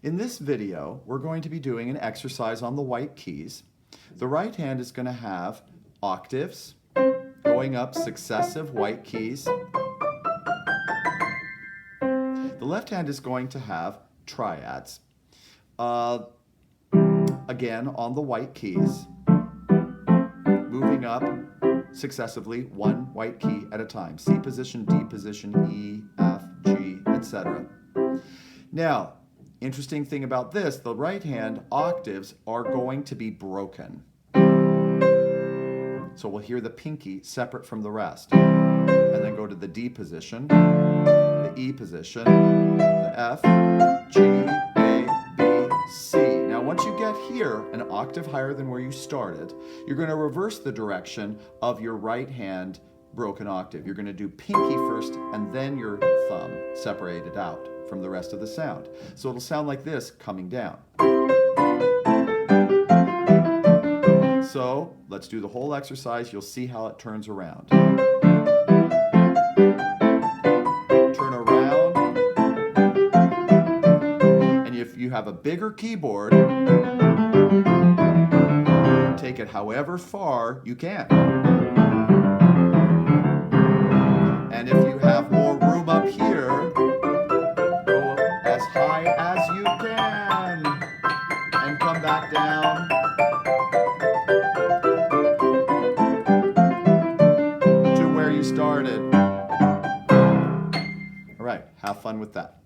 In this video, we're going to be doing an exercise on the white keys. The right hand is going to have octaves, going up successive white keys. The left hand is going to have triads. Again, on the white keys, moving up successively, one white key at a time. C position, D position, E, F, G, etc. Now, interesting thing about this, the right hand octaves are going to be broken. So we'll hear the pinky separate from the rest. And then go to the D position, the E position, the F, G, A, B, C. Now once you get here, an octave higher than where you started, you're going to reverse the direction of your right hand broken octave. You're going to do pinky first and then your thumb separated out from the rest of the sound. So it'll sound like this coming down. So let's do the whole exercise. You'll see how it turns around. Turn around. And if you have a bigger keyboard, take it however far you can. And if you have more room up here, go as high as you can and come back down to where you started. All right, have fun with that.